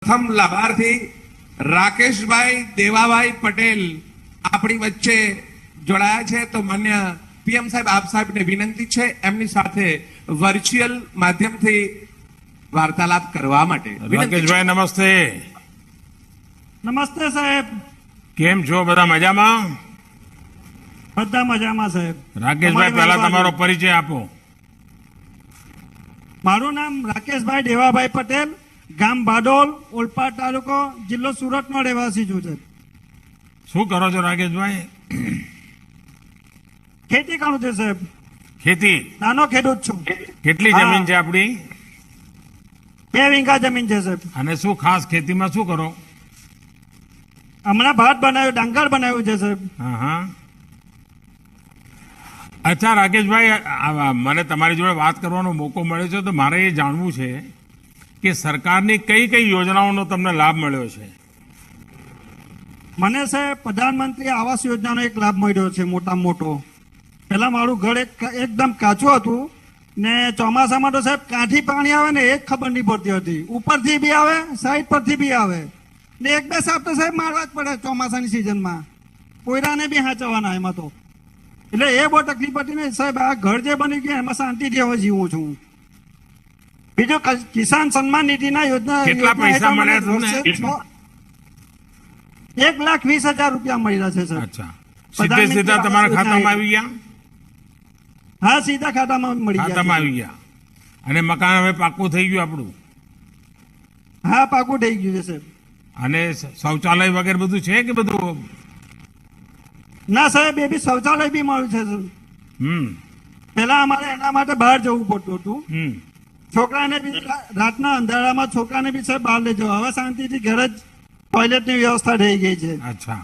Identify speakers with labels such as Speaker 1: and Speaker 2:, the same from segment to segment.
Speaker 1: પ્રથમ લાભાર્થી રાકેશભાઈ દેવાભાઈ પટેલ આપણી વચ્ચે જોડાયા છે, તો માન્ય પીએમ સાહેબ આપ સાહેબને વિનંતી છે એમની સાથે વર્ચ્યુઅલ માધ્યમથી વાર્તાલાપ કરવા માટે.
Speaker 2: રાકેશભાઈ નમસ્તે.
Speaker 3: નમસ્તે સાહેબ.
Speaker 2: કેમ છો? બધા મજામાં?
Speaker 3: બધા મજામાં સાહેબ.
Speaker 2: રાકેશભાઈ પહેલા તમારો પરિચય આપો.
Speaker 3: મારું નામ રાકેશભાઈ દેવાભાઈ પટેલ, ગામ બાડોલ, ઓલપાડ તાલુકો, જિલ્લો સુરતનો રહેવાસી છું સાહેબ.
Speaker 2: શું કરો છો રાકેશભાઈ?
Speaker 3: ખેતી કરું છું સાહેબ.
Speaker 2: ખેતી?
Speaker 3: નાનો ખેડૂત છું.
Speaker 2: કેટલી જમીન છે આપણી?
Speaker 3: 2 વીઘા જમીન છે સાહેબ.
Speaker 2: અને શું ખાસ ખેતીમાં શું કરો?
Speaker 3: હમણાં ભાત બનાવ્યું, ડાંગર બનાવ્યું છે સાહેબ.
Speaker 2: હા હા. અચ્છા રાકેશભાઈ, મને તમારી જોડે વાત કરવાનો મોકો મળ્યો છે, તો મારે એ જાણવું છે કે સરકારની કઈ કઈ યોજનાઓનો તમને લાભ મળ્યો છે?
Speaker 3: મને સાહેબ પ્રધાનમંત્રી આવાસ યોજનાનો એક લાભ મળ્યો છે મોટામાં મોટો. પહેલા મારું ઘર એકદમ કાચું હતું ને ચોમાસામાં તો સાહેબ કાંઠી પાણી આવે ને એ જ ખબર નહીં પડતી હતી. ઉપરથી બી આવે, સાઈડ પરથી બી આવે ને 1-2 સાપ તો સાહેબ મારવા જ પડે ચોમાસાની સિઝનમાં. કોયરાને બી હાચવાના એમાં તો. એટલે એ બહુ તકલીફ હતી ને સાહેબ. આ ઘર જે બની ગયા એમાં શાંતિથી હવે જીવું છું. બીજું કિસાન સન્માન નિધિના યોજના.
Speaker 2: કેટલા પૈસા મળ્યા તમને?
Speaker 3: 1,20,000 રૂપિયા મળ્યા છે સાહેબ.
Speaker 2: અચ્છા, સીધા તમારા ખાતામાં આવી ગયા?
Speaker 3: હા, સીધા ખાતામાં મળી ગયા.
Speaker 2: ખાતામાં આવી ગયા. અને મકાન હવે પાકું થઈ ગયું આપણું?
Speaker 3: હા, પાકું થઈ ગયું છે સાહેબ.
Speaker 2: અને શૌચાલય વગેરે બધું છે કે બધું?
Speaker 3: ના સાહેબ, એ બી શૌચાલય બી મળ્યું છે. પેલા અમારે એના માટે બહાર જવું પડતું હતું. છોકરાને બી રાતના અંધારામાં છોકરાને બી સાહેબ બહાર લઈ જવા. હવે શાંતિથી ઘરે જ ટોયલેટની વ્યવસ્થા થઈ ગઈ છે.
Speaker 2: અચ્છા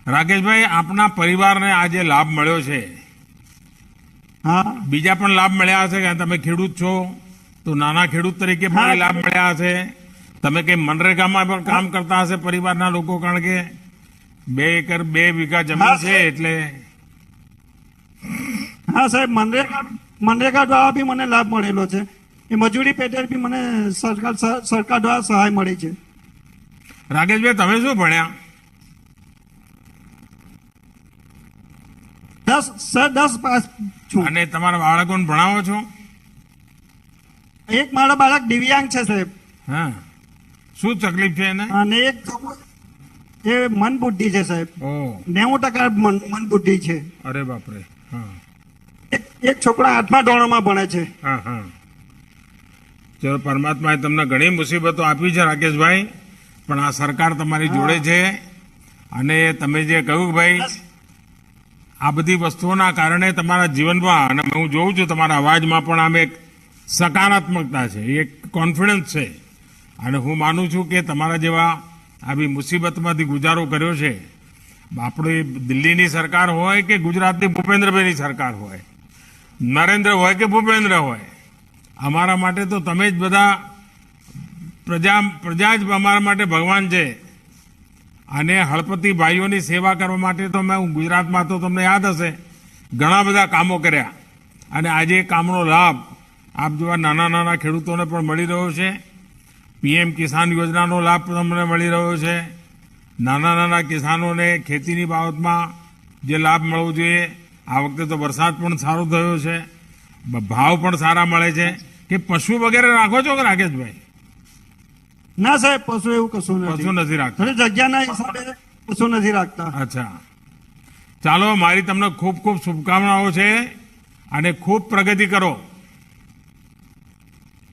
Speaker 2: રાકેશભાઈ, આપના પરિવારને આ જે લાભ મળ્યો છે,
Speaker 3: હા,
Speaker 2: બીજા પણ લાભ મળ્યા હશે કે તમે ખેડૂત છો તો નાના ખેડૂત તરીકે પણ લાભ મળ્યા હશે? તમે કઈ મનરેગામાં પણ કામ કરતા હશે પરિવારના લોકો? કારણ કે 2 એકર 2 વીઘા જમીન છે એટલે.
Speaker 3: હા સાહેબ, મનરેગા દ્વારા બી મને લાભ મળેલો છે. એ મજૂરી પેટે બી મને સરકાર દ્વારા સહાય મળી છે.
Speaker 2: રાકેશભાઈ, તમે શું ભણ્યા?
Speaker 3: 10 પાસ છું.
Speaker 2: અને તમારા બાળકોને ભણાવો છો?
Speaker 3: એક મારો બાળક દિવ્યાંગ છે સાહેબ.
Speaker 2: હા, શું તકલીફ છે એને?
Speaker 3: અને એક એ મન બુદ્ધિ છે સાહેબ. 90% મન બુદ્ધિ છે.
Speaker 2: અરે બાપરે. હા.
Speaker 3: એક છોકરા 8મા ધોરણમાં ભણે છે.
Speaker 2: હા હા. ચલો, પરમાત્માએ તમને ઘણી મુસીબતો આપી છે રાકેશભાઈ, પણ આ સરકાર તમારી જોડે છે. અને તમે જે કહ્યું ભાઈ, આ બધી વસ્તુઓના કારણે તમારા જીવનમાં, અને હું જોઉં છું તમારા અવાજમાં પણ આમ એક સકારાત્મકતા છે, એક કોન્ફિડન્સ છે. અને હું માનું છું કે તમારા જેવા આવી મુસીબતમાંથી ગુજારો કર્યો છે. આપણી દિલ્હીની સરકાર હોય કે ગુજરાતની ભૂપેન્દ્રભાઈની સરકાર હોય, નરેન્દ્ર હોય કે ભૂપેન્દ્ર હોય, અમારા માટે તો તમે જ બધા પ્રજા જ અમારા માટે ભગવાન છે. અને હળપતિ ભાઈઓની સેવા કરવા માટે તો હું ગુજરાતમાં તો તમને યાદ હશે ઘણા બધા કામો કર્યા. અને આજે કામનો લાભ આપ જેવા નાના નાના ખેડૂતોને પણ મળી રહ્યો છે. પીએમ કિસાન યોજનાનો લાભ તમને મળી રહ્યો છે. નાના નાના કિસાનોને ખેતીની બાબતમાં જે લાભ મળવો જોઈએ, આ વખતે તો વરસાદ પણ સારો થયો છે, ભાવ પણ સારા મળે છે. કે પશુ વગેરે રાખો છો કે રાકેશભાઈ?
Speaker 3: ના સાહેબ, પશુ એવું કશું
Speaker 2: નથી રાખતા.
Speaker 3: જગ્યાના હિસાબે પશુ નથી રાખતા.
Speaker 2: અચ્છા, ચાલો, મારી તમને ખૂબ ખૂબ શુભકામનાઓ છે અને ખૂબ પ્રગતિ કરો.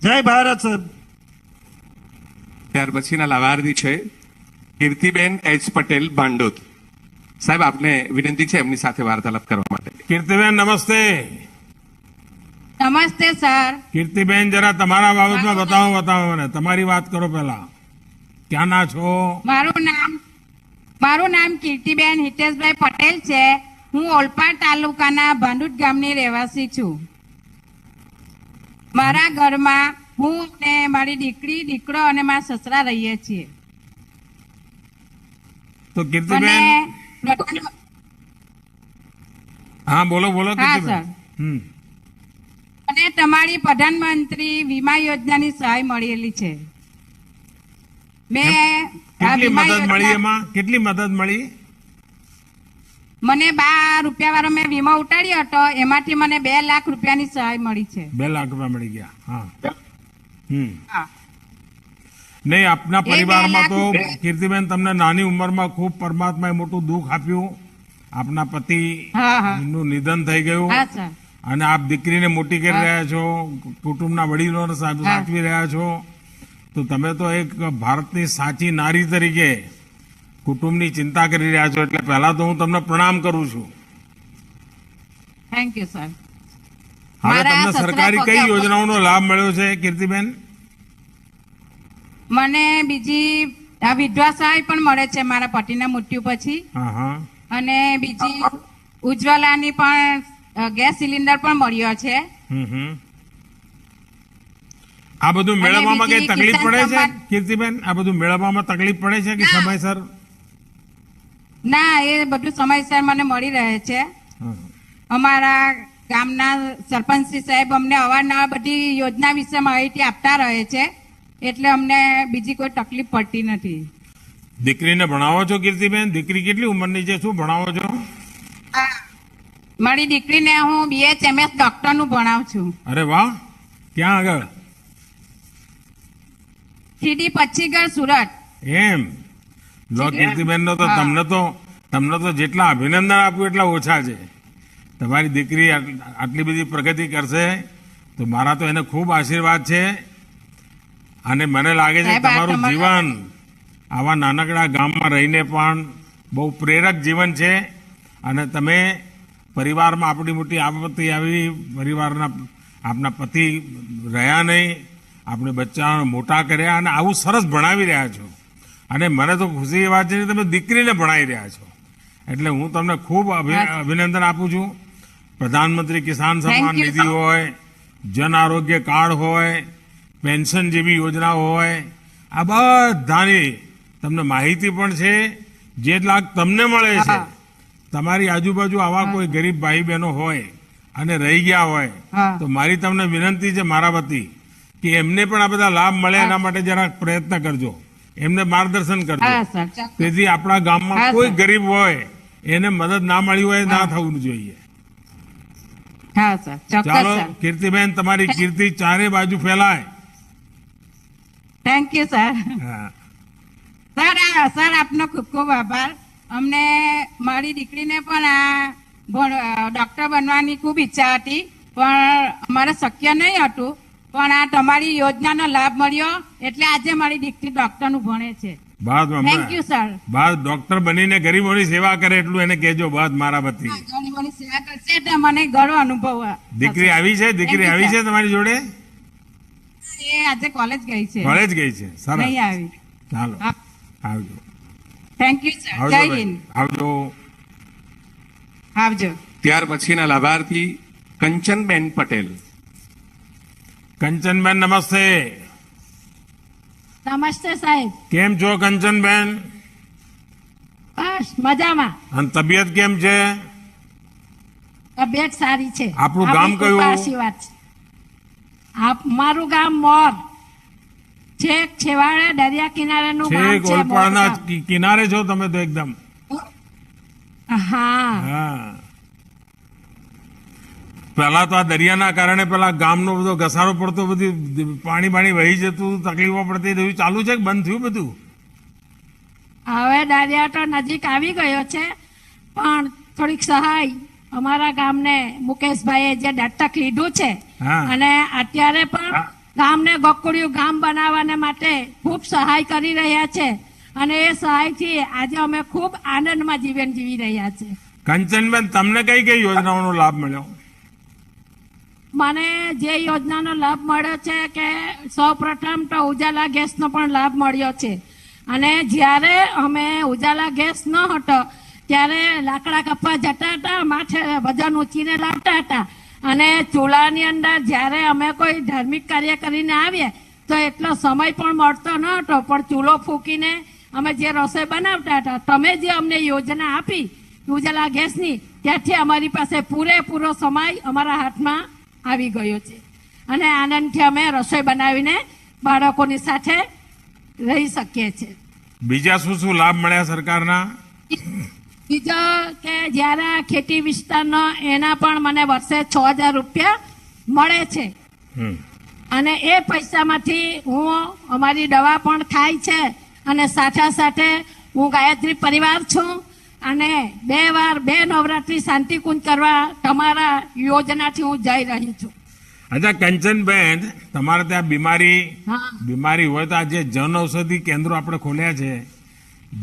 Speaker 3: જય ભારત સાહેબ.
Speaker 1: ત્યાર પછીના લાભાર્થી છે કીર્તિબેન એચ પટેલ, બાંડોદ. સાહેબ, આપને વિનંતી છે એમની સાથે વાર્તાલાપ કરવા માટે.
Speaker 2: કીર્તિબેન નમસ્તે.
Speaker 4: નમસ્તે સર.
Speaker 2: કીર્તિબેન, જરા તમારા બાબતમાં બતાવો મને. તમારી વાત કરો પહેલા. ક્યાં ના છો?
Speaker 4: મારું નામ કીર્તિબેન હિતેશભાઈ પટેલ છે. હું ઓલપાડ તાલુકાના ભાંડુદ ગામની રહેવાસી છું. મારા ઘરમાં હું ને મારી દીકરી, દીકરો અને મારા સસરા રહીએ છીએ.
Speaker 2: તો કીર્તિબેન, હા બોલો કીર્તિબેન.
Speaker 4: અને તમારી પ્રધાનમંત્રી વીમા યોજનાની સહાય મળેલી છે. મેં આ
Speaker 2: કેટલી
Speaker 4: વીમા
Speaker 2: મદદ મળી
Speaker 4: યોજના-
Speaker 2: એમાં કેટલી મદદ મળી?
Speaker 4: મને 12 રૂપિયા વાળો મેં વીમો ઉતાર્યો હતો, એમાંથી મને 2 લાખ રૂપિયાની સહાય મળી છે.
Speaker 2: 2 લાખ રૂપિયા મળી ગયા. હા.
Speaker 4: હા.
Speaker 2: નહીં, આપના
Speaker 4: એ 2
Speaker 2: પરિવારમાં
Speaker 4: લાખ
Speaker 2: તો
Speaker 4: રૂપિયા.
Speaker 2: કીર્તિબેન તમને નાની ઉંમરમાં ખૂબ પરમાત્માએ મોટું દુઃખ આપ્યું. આપના પતિ
Speaker 4: હા, હા.
Speaker 2: નું નિધન થઈ ગયું
Speaker 4: હા સર.
Speaker 2: અને આપ દીકરીને મોટી કરી રહ્યા છો, કુટુંબના વડીલોને સાચવી રહ્યા છો. તો તમે તો એક ભારતની સાચી નારી તરીકે કુટુંબની ચિંતા કરી રહ્યા છો, એટલે પહેલા તો હું તમને પ્રણામ કરું છું.
Speaker 4: Thank you sir.
Speaker 2: હવે
Speaker 4: મારા
Speaker 2: તમને
Speaker 4: સસરા
Speaker 2: સરકારી કઈ
Speaker 4: પગે-
Speaker 2: યોજનાઓનો લાભ મળ્યો છે કીર્તિબેન?
Speaker 4: મને બીજી આ વિધવા સહાય પણ મળે છે મારા પતિના મૃત્યુ પછી,
Speaker 2: હા હા.
Speaker 4: અને બીજી ઉજ્જવલાની પણ ગેસ સિલિન્ડર પણ મળ્યો છે.
Speaker 2: હમ. આ બધું મેળવવામાં કઈ
Speaker 4: બીજી
Speaker 2: તકલીફ
Speaker 4: કિસાન
Speaker 2: પડે છે
Speaker 4: સન્માન-
Speaker 2: કીર્તિબેન? આ બધું મેળવવામાં તકલીફ પડે છે કે સમયસર?
Speaker 4: ના, એ બધું સમયસર મને મળી રહે છે.
Speaker 2: હા.
Speaker 4: અમારા ગામના સરપંચ શ્રી સાહેબ અમને અવારનવાર બધી યોજના વિશે માહિતી આપતા રહે છે, એટલે અમને બીજી કોઈ તકલીફ પડતી નથી.
Speaker 2: દીકરીને ભણાવો છો કીર્તિબેન? દીકરી કેટલી ઉંમરની છે? શું ભણાવો છો?
Speaker 4: મારી દીકરીને હું BHMS ડોક્ટરનું ભણાવું છું.
Speaker 2: અરે વાહ, ક્યાં આગળ?
Speaker 4: સીડી પચ્છીગઢ, સુરત.
Speaker 2: એમ લો કીર્તિબેન નો તો તમને તો જેટલા અભિનંદન આપું એટલા ઓછા છે. તમારી દીકરી આટલી બધી પ્રગતિ કરશે તો મારા તો એને ખૂબ આશીર્વાદ છે. અને મને લાગે છે કે
Speaker 4: સાહેબ, આ
Speaker 2: તમારું
Speaker 4: તમારા-
Speaker 2: જીવન આવા નાનકડા ગામમાં રહીને પણ બહુ પ્રેરક જીવન છે. અને તમે પરિવારમાં આપણી મોટી આપત્તિ આવી, પરિવારના આપના પતિ રહ્યા નહીં, આપણે બચ્ચાઓને મોટા કર્યા અને આવું સરસ ભણાવી રહ્યા છો. અને મને તો ખુશી એ વાત છે કે તમે દીકરીને ભણાવી રહ્યા છો, એટલે હું તમને ખૂબ અભિનંદન આપું છું. પ્રધાનમંત્રી Kisan Samman
Speaker 4: Thank you,
Speaker 2: Nidhi
Speaker 4: sir.
Speaker 2: હોય, જન આરોગ્ય કાર્ડ હોય, પેન્શન જેવી યોજના હોય, આ બધાની તમને માહિતી પણ છે. જે લાભ તમને મળે છે,
Speaker 4: હા.
Speaker 2: તમારી આજુબાજુ આવા કોઈ ગરીબ ભાઈ બહેનો હોય અને રહી ગયા હોય,
Speaker 4: હા.
Speaker 2: તો મારી તમને વિનંતી છે મારા વતી કે એમને પણ આ બધા લાભ મળે એના માટે જરા પ્રયત્ન કરજો, એમને માર્ગદર્શન કરજો.
Speaker 4: હા સર, ચોક્કસ.
Speaker 2: તેથી આપણા ગામમાં
Speaker 4: હા,
Speaker 2: કોઈ
Speaker 4: સર.
Speaker 2: ગરીબ હોય એને મદદ ના મળી હોય ના થવું જોઈએ.
Speaker 4: હા સર, ચોક્કસ
Speaker 2: ચાલો
Speaker 4: સર.
Speaker 2: કીર્તિબેન, તમારી કીર્તિ ચારે બાજુ ફેલાય.
Speaker 4: Thank you sir.
Speaker 2: હા.
Speaker 4: સર આપનો ખૂબ ખૂબ આભાર. અમને મારી દીકરીને પણ આ ડોક્ટર બનવાની ખૂબ ઈચ્છા હતી, પણ અમારે શક્ય નહીં હતું. પણ આ તમારી યોજનાનો લાભ મળ્યો એટલે આજે મારી દીકરી ડોક્ટરનું ભણે છે.
Speaker 2: બાદ
Speaker 4: થેન્ક યુ સર.
Speaker 2: બાદ ડોક્ટર બનીને ગરીબોની સેવા કરે એટલું એને કહેજો બાદ મારા વતી.
Speaker 4: ઘણી ઘણી સેવા કરશે એટલે મને ઘણો અનુભવ
Speaker 2: દીકરી આવી છે? દીકરી
Speaker 4: Thank you,
Speaker 2: આવી છે
Speaker 4: sir.
Speaker 2: તમારી જોડે?
Speaker 4: એ આજે કોલેજ ગઈ છે,
Speaker 2: કોલેજ ગઈ છે? સરસ.
Speaker 4: નહીં આવી.
Speaker 2: ચાલો
Speaker 4: હા.
Speaker 2: આવજો.
Speaker 4: Thank you sir.
Speaker 2: આવજો
Speaker 4: જય
Speaker 2: બેન.
Speaker 4: હિન્દ.
Speaker 2: આવજો.
Speaker 4: આવજો.
Speaker 1: ત્યાર પછીના લાભાર્થી કંચનબેન પટેલ.
Speaker 2: કંચનબેન નમસ્તે.
Speaker 5: નમસ્તે સાહેબ.
Speaker 2: કેમ છો કંચનબેન?
Speaker 5: બસ મજામાં.
Speaker 2: અને તબિયત કેમ છે?
Speaker 5: તબિયત સારી છે.
Speaker 2: આપણું ગામ
Speaker 5: આપની
Speaker 2: કયું?
Speaker 5: કૃપા આશીર્વાદ છે. મારું ગામ મોર, છેક છેવાડે દરિયા કિનારેનું ગામ
Speaker 2: છેક
Speaker 5: છે મોર
Speaker 2: ઓલપાડના
Speaker 5: ગામ.
Speaker 2: કિનારે છો તમે તો એકદમ.
Speaker 5: હા.
Speaker 2: હા. પેલા તો આ દરિયાના કારણે પેલા ગામનો બધો ઘસારો પડતો, બધી પાણી વહી જતું, તકલીફો પડતી, એવું ચાલુ છે કે બંધ થયું બધું?
Speaker 5: હવે દરિયા તો નજીક આવી ગયો છે, પણ થોડીક સહાય અમારા ગામને મુકેશભાઈએ જે દત્તક લીધું છે,
Speaker 2: હા.
Speaker 5: અને અત્યારે પણ ગામને ગોકુળિયું ગામ બનાવવાને માટે ખૂબ સહાય કરી રહ્યા છે, અને એ સહાયથી આજે અમે ખૂબ આનંદમાં જીવન જીવી રહ્યા છે.
Speaker 2: કંચનબેન, તમને કઈ કઈ યોજનાઓનો લાભ મળ્યો?
Speaker 5: મને જે યોજનાનો લાભ મળ્યો છે કે સૌપ્રથમ તો ઉજાલા ગેસનો પણ લાભ મળ્યો છે. અને જ્યારે અમે ઉજાલા ગેસ ન હતો ત્યારે લાકડા કાપવા જતા હતા, માથે વજન ઊંચીને લાવતા હતા, અને ચૂલાની અંદર જ્યારે અમે કોઈ ધાર્મિક કાર્ય કરીને આવીએ તો એટલો સમય પણ મળતો ન હતો, પણ ચૂલો ફૂંકીને અમે જે રસોઈ બનાવતા હતા, તમે જે અમને યોજના આપી ઉજાલા ગેસની, ત્યાંથી અમારી પાસે પૂરેપૂરો સમય અમારા હાથમાં આવી ગયો છે, અને આનંદથી અમે રસોઈ બનાવીને બાળકોની સાથે રહી શકીએ છીએ.
Speaker 2: બીજા શું શું લાભ મળ્યા સરકારના?
Speaker 5: બીજો કે જ્યારે આ ખેતી વિસ્તારનો એના પણ મને વર્ષે 6,000 રૂપિયા મળે છે
Speaker 2: હમ.
Speaker 5: અને એ પૈસામાંથી હું અમારી દવા પણ થાય છે અને સાથે સાથે હું ગાયત્રી પરિવાર છું અને 2 નવરાત્રી શાંતિકુંજ કરવા તમારા યોજનાથી હું જઈ રહી છું.
Speaker 2: અચ્છા કંચનબેન, તમારે ત્યાં
Speaker 5: હા
Speaker 2: બીમારી હોય તો આ જે જન ઔષધિ કેન્દ્રો આપણે ખોલ્યા છે,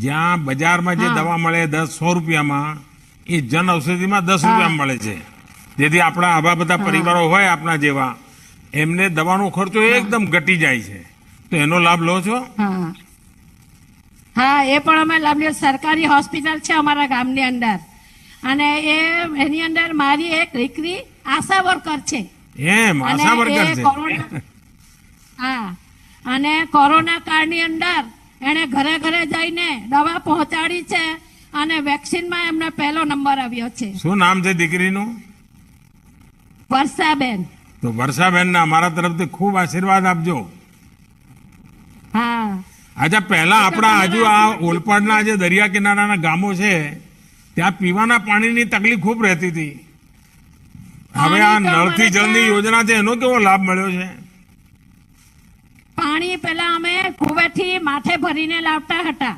Speaker 2: જ્યાં બજારમાં જે
Speaker 5: હા.
Speaker 2: દવા મળે 100 રૂપિયામાં, એ જન ઔષધિમાં 10 રૂપિયામાં મળે છે. જેથી આપણા આવા બધા પરિવારો હોય આપણા જેવા, એમને દવાનો ખર્ચો એકદમ ઘટી જાય છે. તો એનો લાભ લો છો?
Speaker 5: હા હા એ પણ અમે લાભ લઈએ. સરકારી હોસ્પિટલ છે અમારા ગામની અંદર અને એની અંદર મારી એક દીકરી આશા વર્કર છે
Speaker 2: એમ
Speaker 5: અને
Speaker 2: આશા વર્કર
Speaker 5: એ
Speaker 2: છે.
Speaker 5: હા અને કોરોના કાળની અંદર એને ઘરે ઘરે જઈને દવા પહોંચાડી છે અને વેક્સિનમાં એમને પહેલો નંબર આવ્યો છે.
Speaker 2: શું નામ છે દીકરીનું?
Speaker 5: વર્ષાબેન.
Speaker 2: તો વર્ષાબેનને અમારા તરફથી ખૂબ આશીર્વાદ આપજો.
Speaker 5: હા
Speaker 2: અચ્છા, પહેલા આપણા આજુ આ ઓલપાડના જે દરિયા કિનારાના ગામો છે, ત્યાં પીવાના પાણીની તકલીફ ખૂબ રહેતી હતી. હવે આ
Speaker 5: પાણી તો
Speaker 2: નળથી
Speaker 5: અમારે
Speaker 2: જળની
Speaker 5: ત્યાં-
Speaker 2: યોજના છે, એનો કેવો લાભ મળ્યો છે?
Speaker 5: પાણી પહેલા અમે કુવેથી માથે ભરીને લાવતા હતા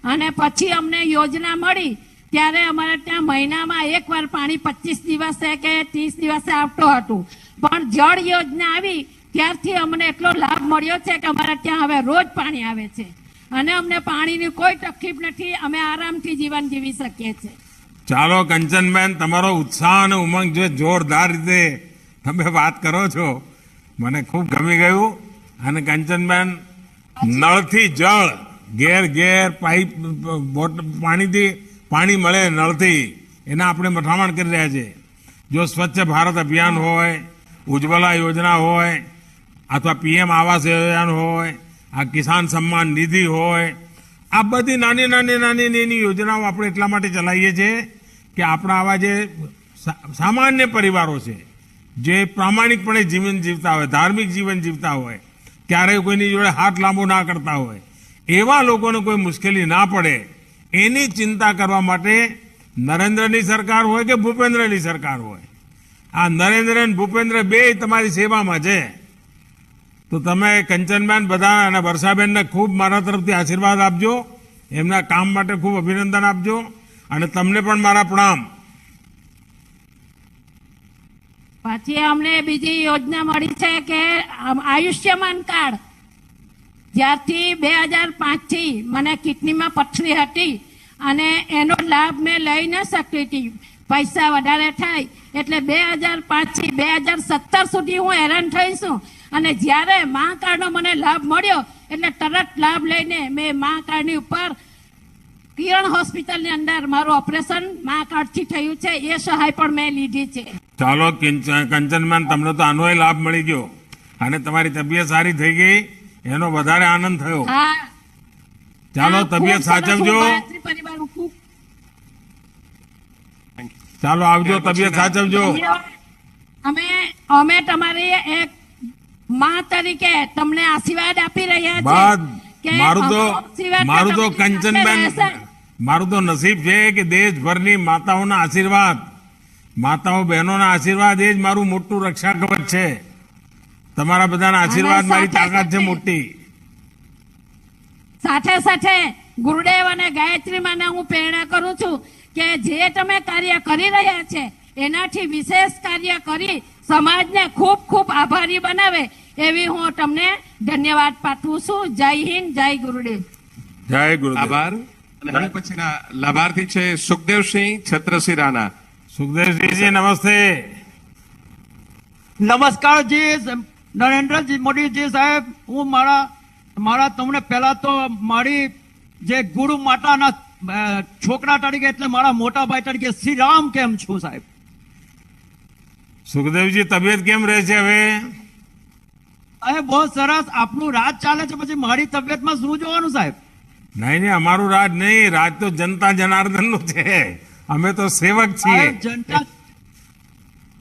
Speaker 5: અને પછી અમને યોજના મળી ત્યારે અમારે ત્યાં મહિનામાં એકવાર પાણી 25 દિવસે કે 30 દિવસે આવતું હતું. પણ જળ યોજના આવી ત્યારથી અમને એટલો લાભ મળ્યો છે કે અમારે ત્યાં હવે રોજ પાણી આવે છે અને અમને પાણીની કોઈ તકલીફ નથી. અમે આરામથી જીવન જીવી શકીએ છીએ.
Speaker 2: ચાલો કંચનબેન, તમારો ઉત્સાહ અને ઉમંગ જો જોરદાર રીતે તમે વાત કરો છો, મને ખૂબ ગમી ગયું. અને કંચનબેન, નળથી જળ, ઘેર ઘેર પાઇપ પાણીથી પાણી મળે નળથી, એના આપણે મથામણ કરી રહ્યા છે. જો સ્વચ્છ ભારત અભિયાન હોય, ઉજ્જવલા યોજના હોય, અથવા PM આવાસ યોજના હોય, આ કિસાન સન્માન નિધિ હોય, આ બધી નાની નાની યોજનાઓ આપણે એટલા માટે ચલાવીએ છીએ કે આપણા આવા જે સામાન્ય પરિવારો છે, જે પ્રામાણિકપણે જીવન જીવતા હોય, ધાર્મિક જીવન જીવતા હોય, ક્યારેય કોઈની જોડે હાથ લાંબો ના કરતા હોય, એવા લોકોને કોઈ મુશ્કેલી ના પડે એની ચિંતા કરવા માટે નરેન્દ્રની સરકાર હોય કે ભૂપેન્દ્રની સરકાર હોય, આ નરેન્દ્ર અને ભૂપેન્દ્ર બે તમારી સેવામાં છે. તો તમે કંચનબેન બધા અને વર્ષાબેનને ખૂબ મારા તરફથી આશીર્વાદ આપજો, એમના કામ માટે ખૂબ અભિનંદન આપજો અને તમને પણ મારા પ્રણામ.
Speaker 5: પછી અમને બીજી યોજના મળી છે કે આયુષ્યમાન કાર્ડ. જ્યારથી 2005 થી મને કિડનીમાં પથરી હતી અને એનો લાભ મેં લઈ ન શકતી હતી, પૈસા વધારે થાય એટલે 2005 થી 2017 સુધી હું હેરાન થઈ છું. અને જ્યારે મા કાર્ડનો મને લાભ મળ્યો એટલે તરત લાભ લઈને મેં મા કાર્ડની ઉપર કિરણ હોસ્પિટલની અંદર મારું ઓપરેશન મા કાર્ડથી થયું છે. એ સહાય પણ મેં લીધી છે.
Speaker 2: ચાલો કંચનબેન, તમને તો આનોય લાભ મળી ગયો અને તમારી તબિયત સારી થઈ ગઈ, એનો વધારે આનંદ થયો.
Speaker 5: હા
Speaker 2: ચાલો
Speaker 5: હા,
Speaker 2: તબિયત
Speaker 5: ખૂબ સરસ.
Speaker 2: સાચવજો.
Speaker 5: હું ગાયત્રી પરિવારનું ખૂબ
Speaker 2: ચાલો આવજો, તબિયત સાચવજો.
Speaker 5: અમે તમારી એક માં તરીકે તમને આશીર્વાદ આપી રહ્યા
Speaker 2: બાદ
Speaker 5: કે
Speaker 2: મારું તો
Speaker 5: અમારો આશીર્વાદ
Speaker 2: મારું તો
Speaker 5: તમારી સાથે
Speaker 2: કંચનબેન,
Speaker 5: રહેશે.
Speaker 2: મારું તો નસીબ છે કે દેશભરની માતાઓના આશીર્વાદ, માતાઓ બહેનોના આશીર્વાદ એ જ મારું મોટું રક્ષા કવચ છે. તમારા બધાના આશીર્વાદ
Speaker 5: અને
Speaker 2: મારી
Speaker 5: સાથે
Speaker 2: તાકાત છે
Speaker 5: સાથે
Speaker 2: મોટી.
Speaker 5: સાથે સાથે ગુરુદેવ અને ગાયત્રી માને હું પ્રેરણા કરું છું કે જે તમે કાર્ય કરી રહ્યા છે એનાથી વિશેષ કાર્ય કરી સમાજને ખૂબ ખૂબ આભારી બનાવે એવી હું તમને ધન્યવાદ પાઠવું છું. જય હિન્દ, જય ગુરુદેવ.
Speaker 2: જય ગુરુદેવ.
Speaker 1: આભાર. અને હવે પછીના લાભાર્થી છે સુખદેવસિંહ છત્રસિંહ રાણા.
Speaker 2: સુખદેવસિંહજી નમસ્તે.
Speaker 6: નમસ્કાર જી નરેન્દ્રજી મોદીજી સાહેબ, હું મારા તમને પહેલા તો મારી જે ગુરુ માતાના છોકરા તરીકે એટલે મારા મોટા ભાઈ તરીકે શ્રી રામ કેમ છું સાહેબ.
Speaker 2: સુખદેવજી, તબિયત કેમ રહે છે હવે?
Speaker 6: અરે બહુ સરસ, આપનું રાજ ચાલે છે, પછી મારી તબિયતમાં શું જોવાનું સાહેબ?
Speaker 2: નહીં નહીં, અમારું રાજ નહીં, રાજ તો જનતા જનાર્દનનું છે. અમે તો સેવક છીએ.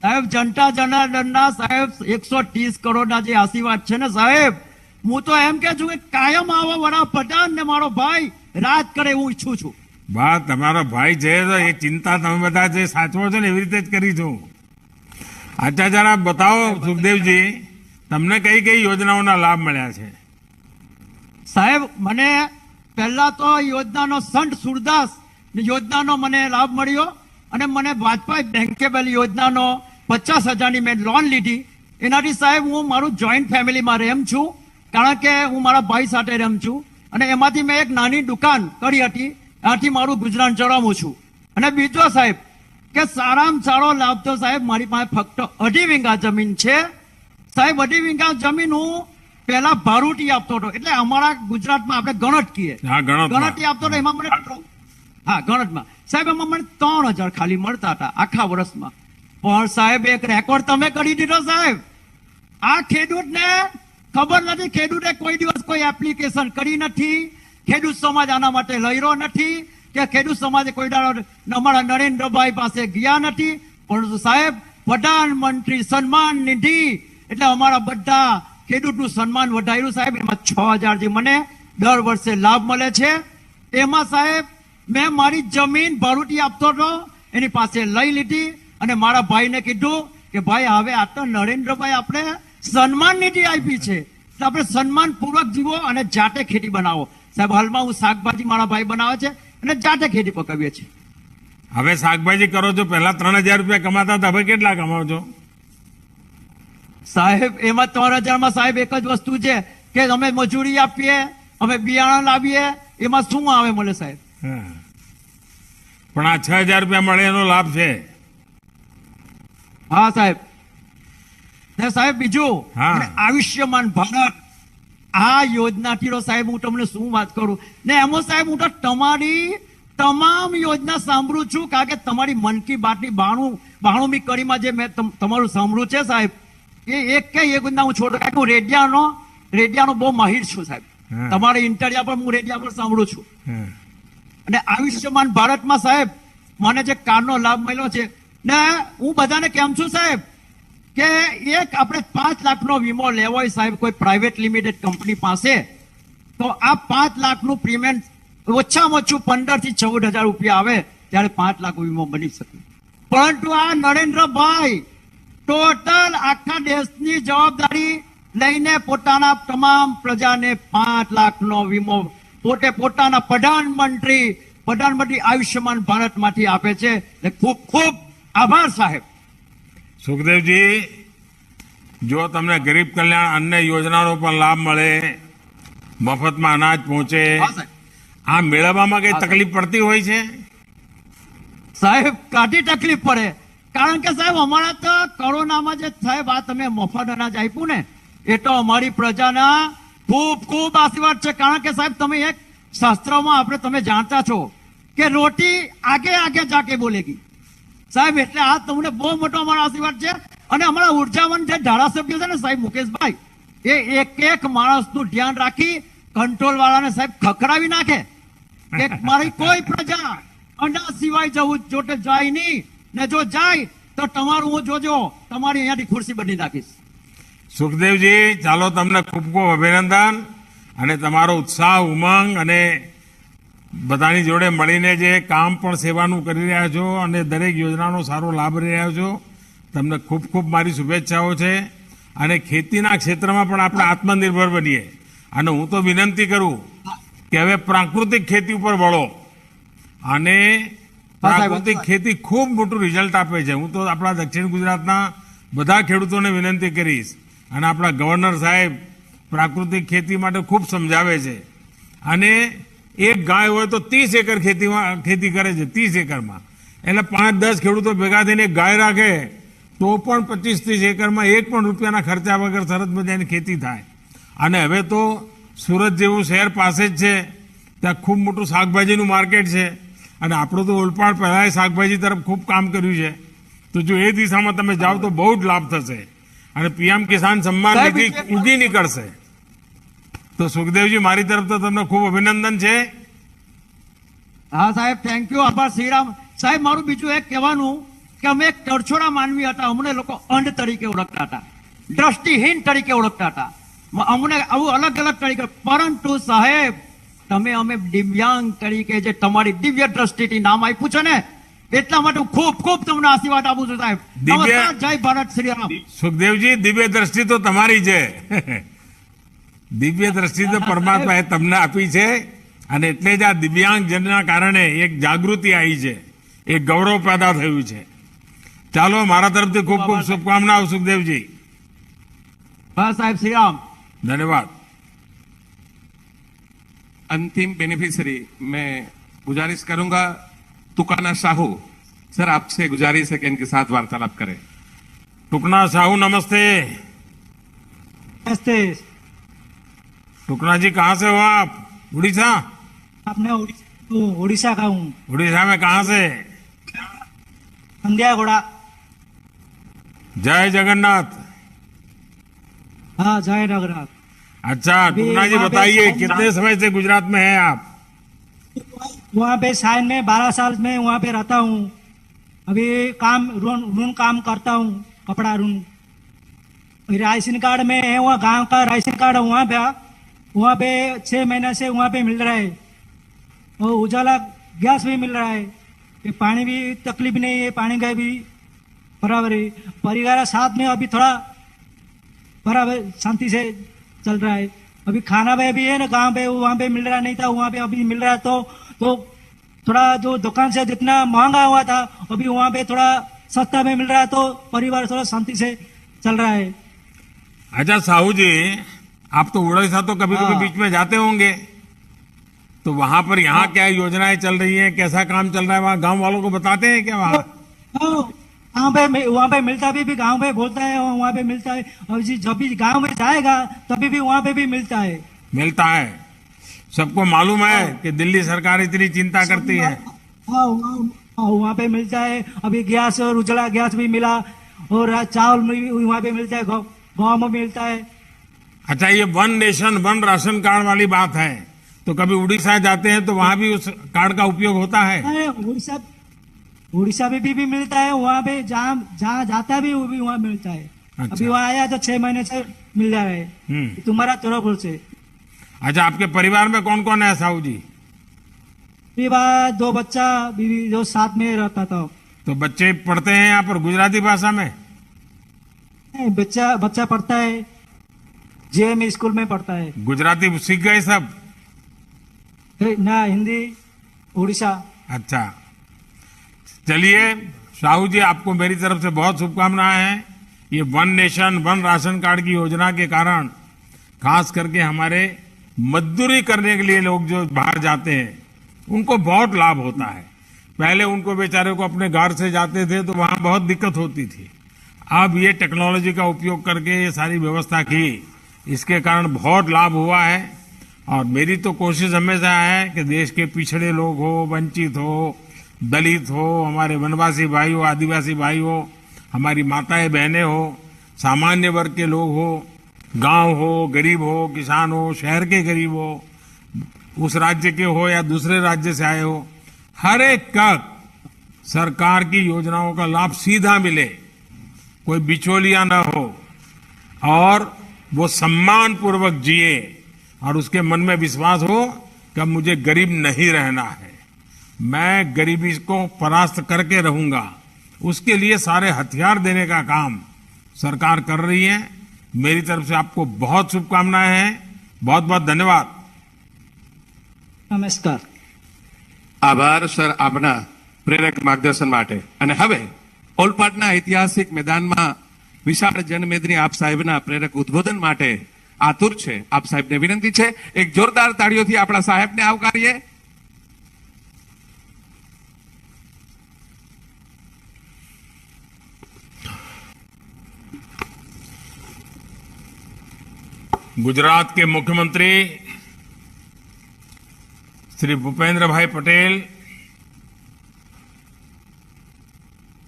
Speaker 6: સાહેબ જનતા જનાર્દનના સાહેબ 130 કરોડના જે આશીર્વાદ છે ને સાહેબ, હું તો એમ કે છું કે કાયમ આવો વડાપ્રધાન ને મારો ભાઈ રાજ કરે હું ઈચ્છું છું.
Speaker 2: બા તમારો ભાઈ છે તો એ ચિંતા તમે બધા જે સાચવો છો ને એવી રીતે જ કરી છું. અચ્છા જરા બતાવો સુખદેવજી, તમને કઈ કઈ યોજનાઓના લાભ મળ્યા છે?
Speaker 6: સાહેબ મને પહેલા તો યોજનાનો સંત સુરદાસ યોજનાનો મને લાભ મળ્યો અને મને વાજપાઈ બેંકેબલ યોજનાનો 50,000ની મેં લોન લીધી. એનાથી સાહેબ હું મારું જોઈન્ટ ફેમિલીમાં રહેમ છું, કારણ કે હું મારા ભાઈ સાથે રહેમ છું અને એમાંથી મેં એક નાની દુકાન કરી હતી, ત્યાંથી મારું ગુજરાન ચલાવું છું. અને બીજો સાહેબ કે સારામાં સારો લાભ તો સાહેબ મારી પાસે ફક્ત 2.5 વીઘા જમીન છે. સાહેબ 2.5 વીઘા જમીન હું પહેલા ભારૂટી આપતો હતો, એટલે અમારા ગુજરાતમાં આપણે ગણત કહીએ,
Speaker 2: હા, ગણતમાં.
Speaker 6: ગણતી આપતો હતો. એમાં મને હા ગણતમાં સાહેબ એમાં મને 3,000 ખાલી મળતા હતા આખા વર્ષમાં. પણ સાહેબ એક રેકોર્ડ તમે કરી દીધો સાહેબ. આ ખેડૂતને ખબર નથી, ખેડૂતે કોઈ દિવસ કોઈ એપ્લિકેશન કરી નથી, ખેડૂત સમાજ આના માટે લડ્યો નથી કે ખેડૂત સમાજે કોઈ દાડો અમારા નરેન્દ્રભાઈ પાસે ગયા નથી. પરંતુ સાહેબ પ્રધાનમંત્રી સન્માન નિધિ એટલે અમારા બધા ખેડૂતનું સન્માન વધાર્યું સાહેબ. એમાં 6,000 જે મને દર વર્ષે લાભ મળે છે. એમાં સાહેબ મેં મારી જમીન ભારૂટી આપતો હતો, એની પાસે લઈ લીધી અને મારા ભાઈને કીધું કે ભાઈ હવે આ તો નરેન્દ્રભાઈ આપણે સન્માન નિધિ આપી છે, તો આપણે સન્માન પૂર્વક જીવો અને જાતે ખેતી બનાવો. સાહેબ હાલમાં હું શાકભાજી મારા ભાઈ બનાવે છે અને જાતે ખેતી પકવીએ છીએ.
Speaker 2: હવે શાકભાજી કરો છો, પહેલા 3,000 રૂપિયા કમાતા હતા, હવે કેટલા કમાવો છો?
Speaker 6: સાહેબ એમાં 3,000માં સાહેબ એક જ વસ્તુ છે કે અમે મજૂરી આપીએ, અમે બિયારણ લાવીએ, એમાં શું આવે મળે સાહેબ?
Speaker 2: હા. પણ આ 6,000 રૂપિયા મળે એનો લાભ છે.
Speaker 6: હા સાહેબ. ને સાહેબ બીજું
Speaker 2: હા.
Speaker 6: અને આયુષ્યમાન ભારત આ યોજનાથી તો સાહેબ હું તમને શું વાત કરું. ને એમાં સાહેબ હું તો તમારી તમામ યોજના સાંભળું છું, કારણ કે તમારી મન કી બાતની 92મી કડીમાં જે મેં તમારું સાંભળ્યું છે સાહેબ, એ એક કે એક યોજના હું છોડતો, કારણ કે હું રેડિયાનો બહુ માહિર છું સાહેબ.
Speaker 2: હા.
Speaker 6: તમારી ઇન્ટરવ્યુ પર હું રેડિયા પર સાંભળું છું.
Speaker 2: હા.
Speaker 6: અને આયુષ્યમાન ભારતમાં સાહેબ મને જે કારનો લાભ મળ્યો છે, ને હું બધાને કેમ છું સાહેબ કે એક આપણે 5 લાખનો વીમો લેવો હોય સાહેબ કોઈ પ્રાઇવેટ લિમિટેડ કંપની પાસે, તો આ 5 લાખનું પ્રીમિયમ ઓછામાં ઓછું 15,000 થી 14,000 રૂપિયા આવે ત્યારે 5 લાખ વીમો બની શકે. પરંતુ આ નરેન્દ્રભાઈ ટોટલ આખા દેશની જવાબદારી લઈને પોતાના તમામ પ્રજાને 5 લાખનો વીમો પોતે પોતાના પ્રધાનમંત્રી આયુષ્યમાન ભારતમાંથી આપે છે. એટલે ખૂબ ખૂબ આભાર સાહેબ.
Speaker 2: સુખદેવજી, જો તમને ગરીબ કલ્યાણ અન્ય યોજનાનો પણ લાભ મળે, મફતમાં અનાજ પહોંચે,
Speaker 6: હા સાહેબ.
Speaker 2: આ મેળવવામાં કઈ તકલીફ પડતી હોય છે?
Speaker 6: સાહેબ કાઢી તકલીફ પડે, કારણ કે સાહેબ અમારા તો કોરોનામાં જે સાહેબ આ તમે મફત અનાજ આપ્યું ને, એ તો અમારી પ્રજાના ખૂબ ખૂબ આશીર્વાદ છે. કારણ કે સાહેબ તમે એક શાસ્ત્રમાં આપણે તમે જાણતા છો કે રોટી આગે આગે જાકે બોલેગી સાહેબ. એટલે આ તમને બહુ મોટો અમારો આશીર્વાદ છે. અને અમારા ઉર્જાવાન જે ધારાસભ્ય છે ને સાહેબ મુકેશભાઈ, એ એક માણસનું ધ્યાન રાખી કંટ્રોલ વાળાને સાહેબ ખખડાવી નાખે કે મારી કોઈ પ્રજા અનાજ સિવાય જવું જોટે જાય નહીં, ને જો જાય તો તમારું હું જોજો તમારી અહીંયાથી ખુરશી બદલી નાખીશ.
Speaker 2: સુખદેવજી, ચાલો તમને ખૂબ ખૂબ અભિનંદન. અને તમારો ઉત્સાહ, ઉમંગ અને બધાની જોડે મળીને જે કામ પણ સેવાનું કરી રહ્યા છો અને દરેક યોજનાનો સારો લાભ લઈ રહ્યા છો, તમને ખૂબ ખૂબ મારી શુભેચ્છાઓ છે. અને ખેતીના ક્ષેત્રમાં પણ આપણે આત્મનિર્ભર બનીએ. અને હું તો વિનંતી કરું કે હવે પ્રાકૃતિક ખેતી ઉપર વળો. અને પ્રાકૃતિક ખેતી ખૂબ મોટું રિઝલ્ટ આપે છે. હું તો આપણા દક્ષિણ ગુજરાતના બધા ખેડૂતોને વિનંતી કરીશ. અને આપણા ગવર્નર સાહેબ પ્રાકૃતિક ખેતી માટે ખૂબ સમજાવે છે. અને એક ગાય હોય તો 30 એકર ખેતી કરે છે, 30 એકરમાં. એટલે 5-10 ખેડૂતો ભેગા થઈને એક ગાય રાખે તો પણ 25-30 એકરમાં એક પણ રૂપિયાના ખર્ચા વગર સરસ મજાની ખેતી થાય. અને હવે તો સુરત જેવું શહેર પાસે જ છે, ત્યાં ખૂબ મોટું શાકભાજીનું માર્કેટ છે. અને આપણું તો ઓલપાડ પહેલાં શાકભાજી તરફ ખૂબ કામ કર્યું છે. તો જો એ દિશામાં તમે જાઓ તો બહુ જ લાભ થશે. અને પીએમ કિસાન સન્માન નિધિ ઉગી નીકળશે. તો સુખદેવજી, મારી તરફ તો તમને ખૂબ અભિનંદન છે.
Speaker 6: હા સાહેબ, થેન્ક યુ, આભાર શ્રીરામ. સાહેબ મારું બીજું એક કહેવાનું કે અમે એક તરછોડા માનવી હતા, અમને લોકો અંધ તરીકે ઓળખતા હતા, દ્રષ્ટિહીન તરીકે ઓળખતા હતા. અમને આવું અલગ અલગ તરીકે, પરંતુ સાહેબ તમે અમે દિવ્યાંગ તરીકે જે તમારી દિવ્ય દ્રષ્ટિથી નામ આપ્યું છે ને, એટલા માટે હું ખૂબ ખૂબ તમને આશીર્વાદ આપું છું સાહેબ.
Speaker 2: દિવ્ય-
Speaker 6: નમસ્કાર, જય ભારત શ્રી રામ.
Speaker 2: સુખદેવજી, દિવ્ય દ્રષ્ટિ તો તમારી છે. દિવ્ય દ્રષ્ટિ તો પરમાત્માએ તમને આપી છે, અને એટલે જ આ દિવ્યાંગજનના કારણે એક જાગૃતિ આવી છે, એક ગૌરવ પેદા થયું છે. ચાલો, મારા તરફથી ખૂબ ખૂબ શુભકામનાઓ સુખદેવજી.
Speaker 6: બસ સાહેબ, શ્રી રામ.
Speaker 2: धन्यवाद.
Speaker 1: अंतिम बेनिफिशियरी मैं गुजारिश करूंगा तुकाना साहू सर, आपसे गुजारिश है कि इनके साथ वार्तालाप करें.
Speaker 2: टुकना साहू, नमस्ते.
Speaker 3: नमस्ते.
Speaker 2: टुकना जी, कहाँ से हो आप? उड़ीसा?
Speaker 3: आपने उड़ीसा का हूँ,
Speaker 2: उड़ीसा में कहाँ से?
Speaker 3: अंधियागोड़ा.
Speaker 2: जय जगन्नाथ.
Speaker 3: हाँ, जय रघुनाथ.
Speaker 2: अच्छा,
Speaker 3: अभी
Speaker 2: टुकना जी
Speaker 3: वहाँ पे
Speaker 2: बताइए,
Speaker 3: साइन
Speaker 2: कितने
Speaker 3: ना-
Speaker 2: समय से गुजरात में हैं आप?
Speaker 3: वहाँ पे साइन में 12 साल में वहाँ पे रहता हूँ. अभी काम रून काम करता हूँ, कपड़ा रून. राशन कार्ड में है, वहाँ गांव का राशन कार्ड वहाँ पे 6 महीने से वहाँ पे मिल रहा है. और उजाला गैस भी मिल रहा है. ये पानी भी तकलीफ नहीं है, पानी का भी बराबर है. परिवार साथ में अभी थोड़ा बराबर शांति से चल रहा है. अभी खाना में भी है ना, गांव पे वहाँ पे मिल रहा नहीं था, वहाँ पे अभी मिल रहा है. तो थोड़ा जो दुकान से जितना महंगा हुआ था, अभी वहाँ पे थोड़ा सस्ता में मिल रहा है, तो परिवार थोड़ा शांति से चल रहा है.
Speaker 2: अच्छा साहू जी, आप तो उड़ीसा तो कभी कभी
Speaker 3: हाँ।
Speaker 2: बीच में जाते होंगे, तो वहां पर यहाँ क्या योजनाएं चल रही हैं, कैसा काम चल रहा है, वहाँ गांव वालों को बताते हैं क्या वहाँ?
Speaker 3: वहाँ पे मिलता भी गांव पे बोलता है, वहाँ पे मिलता है. और जब भी गांव में जाएगा तभी भी वहाँ पे भी मिलता है.
Speaker 2: मिलता है. सबको मालूम है कि दिल्ली सरकार इतनी चिंता करती है.
Speaker 3: हाँ, वहाँ पे मिलता है. अभी गैस और उजला गैस भी मिला, और चावल भी वहाँ पे मिलता है, गाँव में मिलता है.
Speaker 2: अच्छा, ये one nation one ration card वाली बात है, तो कभी उड़ीसा जाते हैं तो वहां भी उस कार्ड का उपयोग होता है?
Speaker 3: अरे, उड़ीसा में भी मिलता है. वहाँ पे जहाँ जाता है भी वो भी वहाँ मिलता है.
Speaker 2: अच्छा।
Speaker 3: अभी वहाँ आया तो 6 महीने से मिल जा रहा है. तुम्हारा तरफ से.
Speaker 2: अच्छा, आपके परिवार में कौन कौन है साहू जी?
Speaker 3: फिर बाद 2 बच्चा बीवी जो साथ में रहता था.
Speaker 2: तो बच्चे पढ़ते हैं यहाँ पर गुजराती भाषा में?
Speaker 3: बच्चा पढ़ता है, जेएम स्कूल में पढ़ता है.
Speaker 2: गुजराती सीख गए सब?
Speaker 3: ना, हिंदी उड़ीसा.
Speaker 2: अच्छा, चलिए साहू जी, आपको मेरी तरफ से बहुत शुभकामनाएं हैं. ये one nation one ration card की योजना के कारण खास करके हमारे मजदूरी करने के लिए लोग जो बाहर जाते हैं उनको बहुत लाभ होता है. पहले उनको बेचारे को अपने घर से जाते थे तो वहां बहुत दिक्कत होती थी. अब ये टेक्नोलॉजी का उपयोग करके ये सारी व्यवस्था की, इसके कारण बहुत लाभ हुआ है. और मेरी तो कोशिश हमेशा है कि देश के पिछड़े लोग हो, वंचित हो, दलित हो, हमारे वनवासी भाई हो, आदिवासी भाई हो, हमारी माताएं बहनें हो, सामान्य वर्ग के लोग हो, गांव हो, गरीब हो, किसान हो, शहर के गरीब हो, उस राज्य के हो या दूसरे राज्य से आए हो, हर एक का सरकार की योजनाओं का लाभ सीधा मिले, कोई बिचौलिया न हो, और वो सम्मान पूर्वक जिए, और उसके मन में विश्वास हो कि अब मुझे गरीब नहीं रहना है, मैं गरीबी को परास्त करके रहूंगा. उसके लिए सारे हथियार देने का काम सरकार कर रही है. मेरी तरफ से आपको बहुत शुभकामनाएं हैं. बहुत बहुत धन्यवाद.
Speaker 3: नमस्कार.
Speaker 1: આભાર સર આપના પ્રેરક માર્ગદર્શન માટે. અને હવે ઓલપાડના ઐતિહાસિક મેદાનમાં વિશાળ જનમેદની આપ સાહેબના પ્રેરક ઉદ્બોધન માટે આતુર છે. આપ સાહેબને વિનંતી છે, એક જોરદાર તાળીઓથી આપણા સાહેબને આવકારીએ.
Speaker 2: गुजरात के मुख्यमंत्री श्री भूपेंद्र भाई पटेल,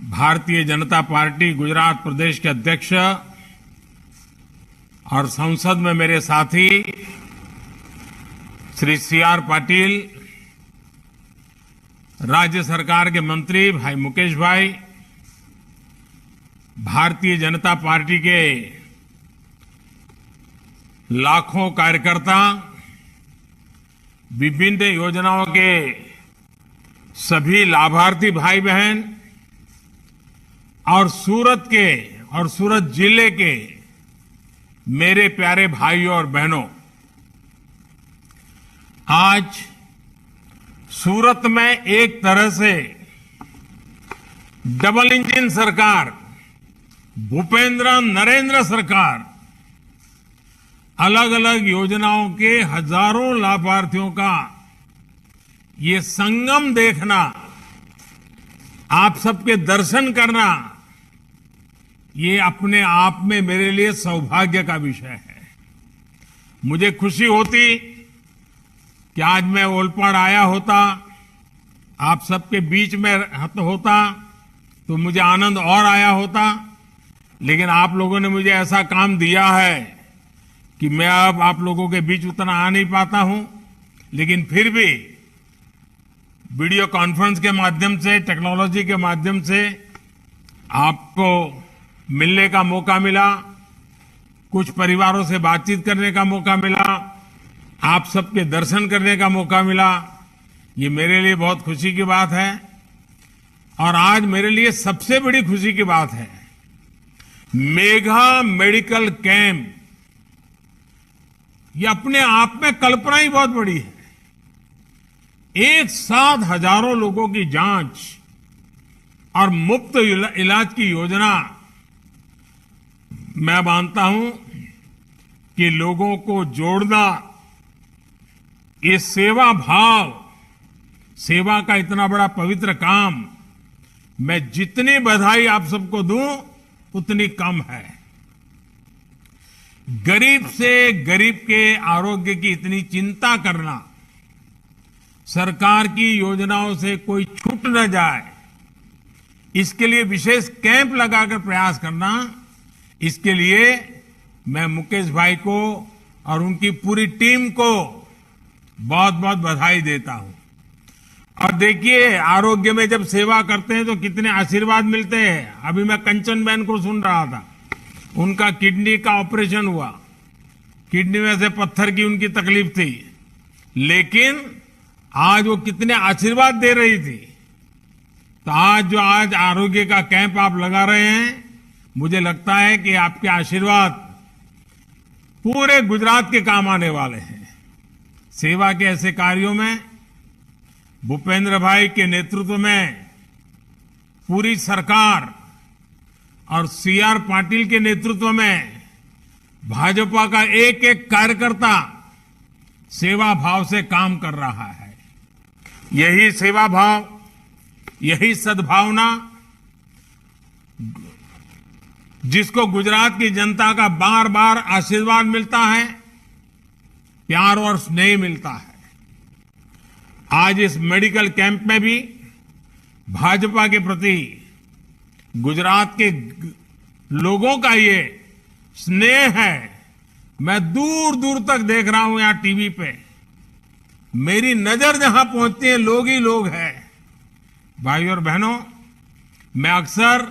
Speaker 2: भारतीय जनता पार्टी गुजरात प्रदेश के अध्यक्ष और संसद में मेरे साथी श्री सीआर पाटिल, राज्य सरकार के मंत्री भाई मुकेश भाई, भारतीय जनता पार्टी के लाखों कार्यकर्ता, विभिन्न योजनाओं के सभी लाभार्थी भाई बहन और सूरत जिले के मेरे प्यारे भाइयों और बहनों, आज सूरत में एक तरह से डबल इंजन सरकार, भूपेंद्र नरेंद्र सरकार, अलग अलग योजनाओं के हजारों लाभार्थियों का ये संगम देखना, आप सबके दर्शन करना, ये अपने आप में मेरे लिए सौभाग्य का विषय है। मुझे खुशी होती कि आज मैं ओलपाड़ आया होता, आप सबके बीच में होता, तो मुझे आनंद और आया होता। लेकिन आप लोगों ने मुझे ऐसा काम दिया है कि मैं अब आप लोगों के बीच उतना आ नहीं पाता हूं, लेकिन फिर भी वीडियो कॉन्फ्रेंस के माध्यम से, टेक्नोलॉजी के माध्यम से आपको मिलने का मौका मिला, कुछ परिवारों से बातचीत करने का मौका मिला, आप सबके दर्शन करने का मौका मिला। ये मेरे लिए बहुत खुशी की बात है। और आज मेरे लिए सबसे बड़ी खुशी की बात है, मेगा मेडिकल कैंप, ये अपने आप में कल्पना ही बहुत बड़ी है। एक साथ हजारों लोगों की जांच और मुफ्त इलाज की योजना, मैं मानता हूं कि लोगों को जोड़ना, ये सेवा भाव, सेवा का इतना बड़ा पवित्र काम, मैं जितनी बधाई आप सबको दूं उतनी कम है। गरीब से गरीब के आरोग्य की इतनी चिंता करना, सरकार की योजनाओं से कोई छूट न जाए, इसके लिए विशेष कैंप लगाकर प्रयास करना, इसके लिए मैं मुकेश भाई को और उनकी पूरी टीम को बहुत बहुत बधाई देता हूं। और देखिए, आरोग्य में जब सेवा करते हैं तो कितने आशीर्वाद मिलते हैं। अभी मैं कंचन बहन को सुन रहा था, उनका किडनी का ऑपरेशन हुआ, किडनी में से पत्थर की उनकी तकलीफ थी, लेकिन आज वो कितने आशीर्वाद दे रही थी। तो आज आरोग्य का कैंप आप लगा रहे हैं, मुझे लगता है कि आपके आशीर्वाद पूरे गुजरात के काम आने वाले हैं। सेवा के ऐसे कार्यों में भूपेंद्र भाई के नेतृत्व में पूरी सरकार और सीआर पाटिल के नेतृत्व में भाजपा का एक एक कार्यकर्ता सेवा भाव से काम कर रहा है। यही सेवा भाव, यही सद्भावना जिसको गुजरात की जनता का बार बार आशीर्वाद मिलता है, प्यार और स्नेह मिलता है। आज इस मेडिकल कैंप में भी भाजपा के प्रति गुजरात के लोगों का ये स्नेह है। मैं दूर दूर तक देख रहा हूं यहां टीवी पे, मेरी नजर जहां पहुंचती है लोग ही लोग हैं। भाइयों और बहनों, मैं अक्सर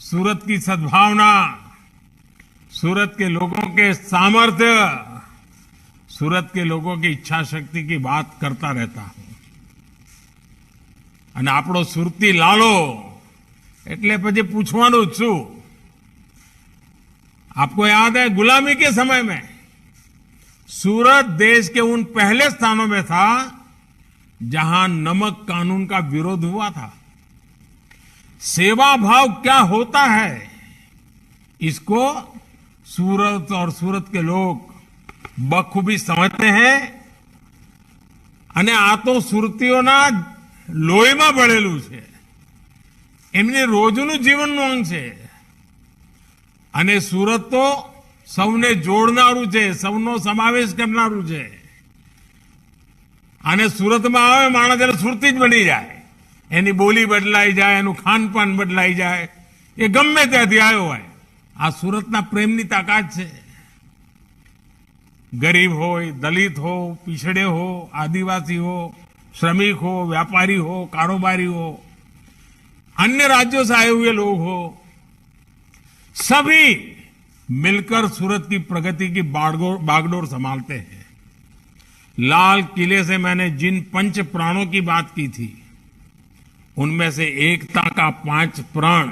Speaker 2: सूरत की सद्भावना, सूरत के लोगों के सामर्थ्य, सूरत के लोगों की इच्छा शक्ति की बात करता रहता हूं। અને આપણો સુરતી લાલો એટલે પછી પૂછવાનું જ છું। आपको याद है, गुलामी के समय में सूरत देश के उन पहले स्थानों में था जहां नमक कानून का विरोध हुआ था। सेवा भाव क्या होता है, इसको सूरत और सूरत के लोग बखूबी समझते हैं। અને આ તો સુરતીઓના લોહીમાં ભળેલું છે, એમની રોજનું જીવનનું અંગ છે। અને સુરત તો સૌને જોડનારું છે, સૌનો સમાવેશ કરનારું છે। અને સુરતમાં આવે માણસ એટલે સુરતી જ બની જાય, એની બોલી બદલાઈ જાય, એનું ખાનપાન બદલાઈ જાય, એ ગમે ત્યાંથી આવ્યો હોય। આ સુરતના પ્રેમની તાકાત છે। गरीब हो, दलित हो, पिछड़े हो, आदिवासी हो, श्रमिक हो, व्यापारी हो, कारोबारी हो, अन्य राज्यों से आए हुए लोग हो, सभी मिलकर सूरत की प्रगति की बागडोर संभालते हैं। लाल किले से मैंने जिन पंच प्राणों की बात की थी, उनमें से एकता का 5 प्राण,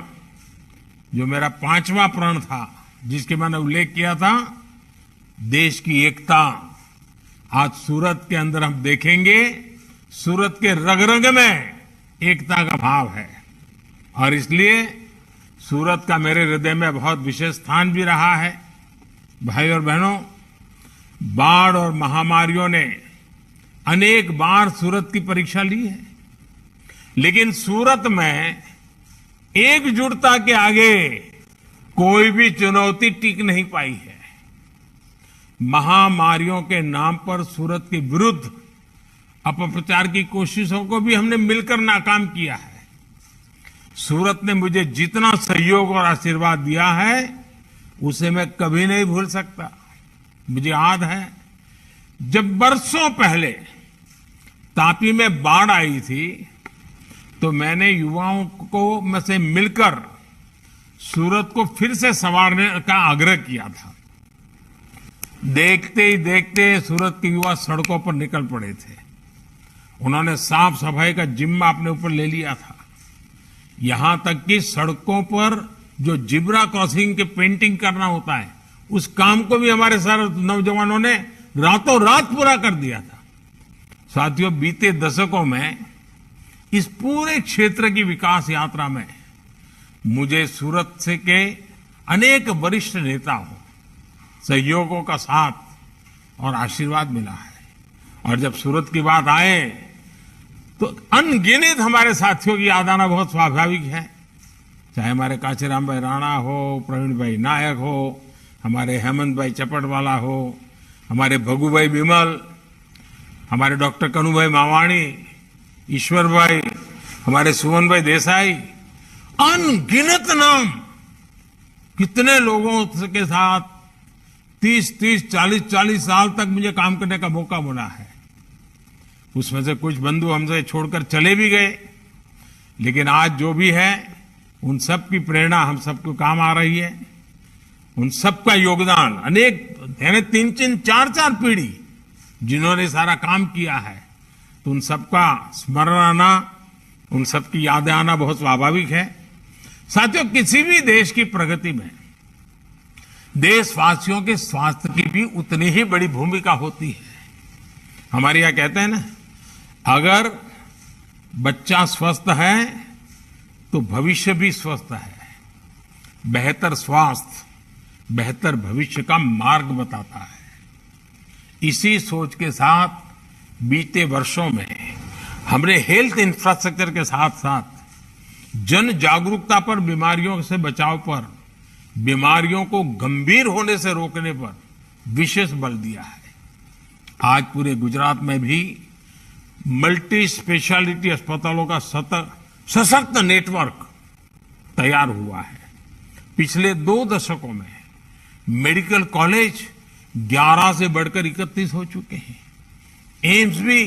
Speaker 2: जो मेरा 5वां प्राण था, जिसके मैंने उल्लेख किया था, देश की एकता, आज सूरत के अंदर हम देखेंगे, सूरत के रग रग में एकता का भाव है। और इसलिए सूरत का मेरे हृदय में बहुत विशेष स्थान भी रहा है। भाई और बहनों, बाढ़ और महामारियों ने अनेक बार सूरत की परीक्षा ली है, लेकिन सूरत में एकजुटता के आगे कोई भी चुनौती टिक नहीं पाई है। महामारियों के नाम पर सूरत के विरुद्ध अपप्रचार की कोशिशों को भी हमने मिलकर नाकाम किया है। सूरत ने मुझे जितना सहयोग और आशीर्वाद दिया है, उसे मैं कभी नहीं भूल सकता। मुझे याद है, जब बरसों पहले तापी में बाढ़ आई थी, तो मैंने युवाओं को में से मिलकर सूरत को फिर से संवारने का आग्रह किया था। देखते ही देखते सूरत के युवा सड़कों पर निकल पड़े थे। उन्होंने साफ सफाई का जिम्मा अपने ऊपर ले लिया था। यहां तक कि सड़कों पर जो जिब्रा क्रॉसिंग के पेंटिंग करना होता है, उस काम को भी हमारे सारे नौजवानों ने रातों रात पूरा कर दिया था। साथियों, बीते दशकों में इस पूरे क्षेत्र की विकास यात्रा में मुझे सूरत से के अनेक वरिष्ठ नेताओं, सहयोगों का साथ और आशीर्वाद मिला है। और जब सूरत की बात आए तो अनगिनत हमारे साथियों की याद आना बहुत स्वाभाविक है। चाहे हमारे काशीराम भाई राणा हो, प्रवीण भाई नायक हो, हमारे हेमंत भाई चपटवाला हो, हमारे भगू भाई बिमल, हमारे डॉक्टर कन्हू भाई मावाणी, ईश्वर भाई, हमारे सुमन भाई देसाई, अनगिनत नाम। कितने लोगों के साथ 30-30, 40-40 साल तक मुझे काम करने का मौका मिला है। उसमें से कुछ बंधु हमसे छोड़कर चले भी गए, लेकिन आज जो भी है, उन सब की प्रेरणा हम सबको काम आ रही है। उन सबका योगदान अनेक, यानी 3-3, 4-4 पीढ़ी जिन्होंने सारा काम किया है, तो उन सबका स्मरण आना, उन सबकी यादें आना बहुत स्वाभाविक है। साथियों, किसी भी देश की प्रगति में देशवासियों के स्वास्थ्य की भी उतनी ही बड़ी भूमिका होती है। हमारे यहां कहते हैं ना, अगर बच्चा स्वस्थ है तो भविष्य भी स्वस्थ है। बेहतर स्वास्थ्य बेहतर भविष्य का मार्ग बताता है। इसी सोच के साथ बीते वर्षों में हमने हेल्थ इंफ्रास्ट्रक्चर के साथ साथ जन जागरूकता पर, बीमारियों से बचाव पर, बीमारियों को गंभीर होने से रोकने पर विशेष बल दिया है। आज पूरे गुजरात में भी मल्टी स्पेशलिटी अस्पतालों का सशक्त नेटवर्क तैयार हुआ है। पिछले 2 दशकों में मेडिकल कॉलेज 11 से बढ़कर 31 हो चुके हैं। एम्स भी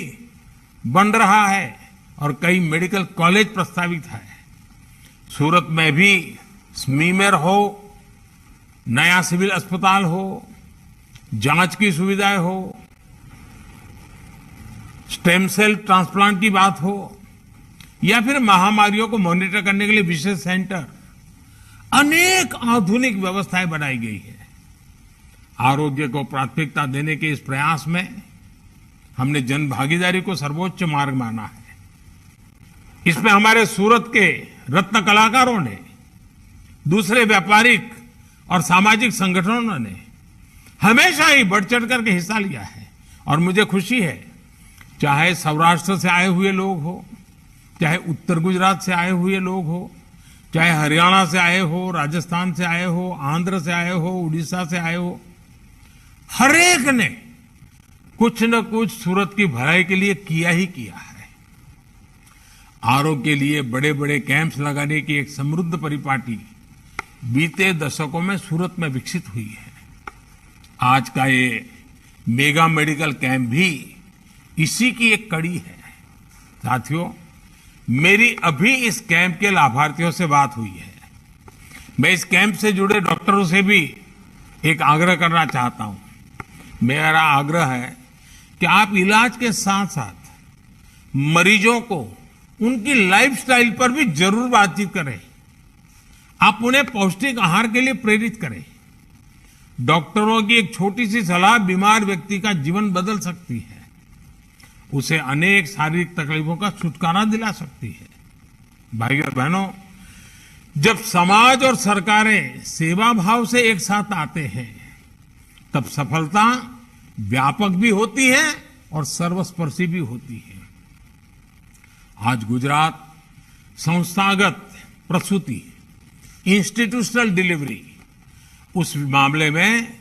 Speaker 2: बन रहा है और कई मेडिकल कॉलेज प्रस्तावित है। सूरत में भी स्मीमेर हो, नया सिविल अस्पताल हो, जांच की सुविधाएं हो, स्टेम सेल ट्रांसप्लांट की बात हो, या फिर महामारियों को मॉनिटर करने के लिए विशेष सेंटर, अनेक आधुनिक व्यवस्थाएं बनाई गई है। आरोग्य को प्राथमिकता देने के इस प्रयास में हमने जन भागीदारी को सर्वोच्च मार्ग माना है। इसमें हमारे सूरत के रत्न कलाकारों ने, दूसरे व्यापारिक और सामाजिक संगठनों ने हमेशा ही बढ़ चढ़ करके हिस्सा लिया है। और मुझे खुशी है, चाहे सौराष्ट्र से आए हुए लोग हो, चाहे उत्तर गुजरात से आए हुए लोग हो, चाहे हरियाणा से आए हो, राजस्थान से आए हो, आंध्र से आए हो, उड़ीसा से आए हो, हर एक ने कुछ न कुछ सूरत की भलाई के लिए किया ही किया है। आरोग्य के लिए बड़े बड़े कैंप्स लगाने की एक समृद्ध परिपाटी बीते दशकों में सूरत में विकसित हुई है। आज का ये मेगा मेडिकल कैंप भी इसी की एक कड़ी है। साथियों, मेरी अभी इस कैंप के लाभार्थियों से बात हुई है। मैं इस कैंप से जुड़े डॉक्टरों से भी एक आग्रह करना चाहता हूं। मेरा आग्रह है कि आप इलाज के साथ साथ मरीजों को उनकी लाइफस्टाइल पर भी जरूर बातचीत करें। आप उन्हें पौष्टिक आहार के लिए प्रेरित करें। डॉक्टरों की एक छोटी सी सलाह बीमार व्यक्ति का जीवन बदल सकती है, उसे अनेक शारीरिक तकलीफों का छुटकारा दिला सकती है। भाइयों और बहनों, जब समाज और सरकारें सेवा भाव से एक साथ आते हैं, तब सफलता व्यापक भी होती है और सर्वस्पर्शी भी होती है। आज गुजरात संस्थागत प्रसूति, इंस्टीट्यूशनल डिलीवरी, उस मामले में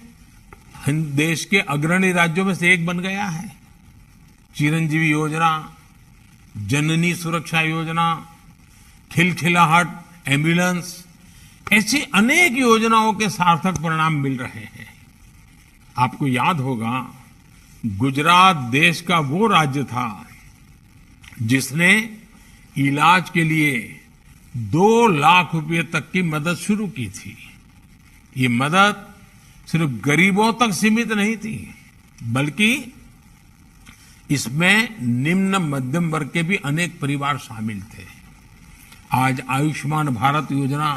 Speaker 2: देश के अग्रणी राज्यों में से एक बन गया है। चिरंजीवी योजना, जननी सुरक्षा योजना, खिलखिलाहट एम्बुलेंस, ऐसी अनेक योजनाओं के सार्थक परिणाम मिल रहे हैं। आपको याद होगा, गुजरात देश का वो राज्य था जिसने इलाज के लिए 2 लाख रुपए तक की मदद शुरू की थी। ये मदद सिर्फ गरीबों तक सीमित नहीं थी, बल्कि इसमें निम्न मध्यम वर्ग के भी अनेक परिवार शामिल थे। आज आयुष्मान भारत योजना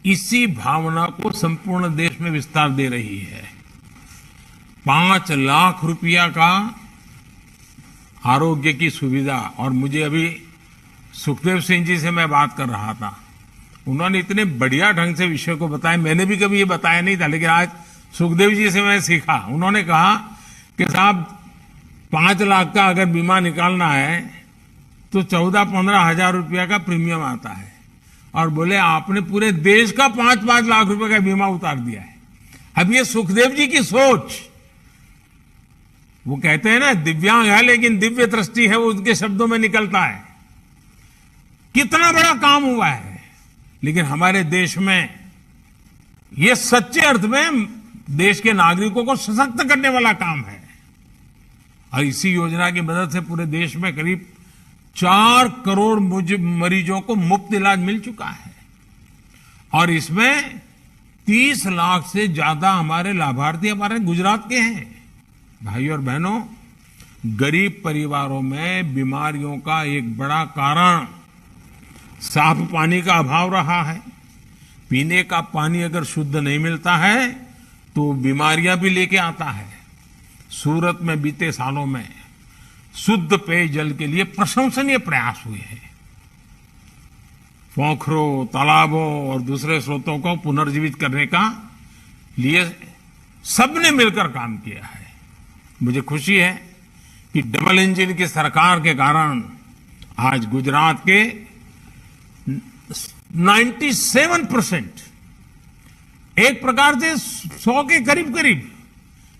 Speaker 2: इसी भावना को संपूर्ण देश में विस्तार दे रही है। 5 लाख रुपया का आरोग्य की सुविधा, और मुझे अभी सुखदेव सिंह जी से मैं बात कर रहा था, उन्होंने इतने बढ़िया ढंग से विषय को बताया। मैंने भी कभी ये बताया नहीं था, लेकिन आज सुखदेव जी से मैं सीखा। उन्होंने कहा कि साहब 5 लाख का अगर बीमा निकालना है तो 14-15 हजार रुपया का प्रीमियम आता है, और बोले आपने पूरे देश का 5-5 लाख रुपए का बीमा उतार दिया है। अब ये सुखदेव जी की सोच, वो कहते हैं ना दिव्यांग है लेकिन दिव्य दृष्टि है, वो उनके शब्दों में निकलता है। कितना बड़ा काम हुआ है, लेकिन हमारे देश में ये सच्चे अर्थ में देश के नागरिकों को सशक्त करने वाला काम है। और इसी योजना की मदद से पूरे देश में करीब 4 करोड़ मरीजों को मुफ्त इलाज मिल चुका है, और इसमें 30 लाख से ज्यादा हमारे लाभार्थी हमारे गुजरात के हैं। भाइयों और बहनों, गरीब परिवारों में बीमारियों का एक बड़ा कारण साफ पानी का अभाव रहा है। पीने का पानी अगर शुद्ध नहीं मिलता है तो बीमारियां भी लेके आता है। सूरत में बीते सालों में शुद्ध पेयजल के लिए प्रशंसनीय प्रयास हुए हैं। पोखरों, तालाबों और दूसरे स्रोतों को पुनर्जीवित करने का लिए सबने मिलकर काम किया है। मुझे खुशी है कि डबल इंजन की सरकार के कारण आज गुजरात के 97% एक प्रकार से 100 के करीब करीब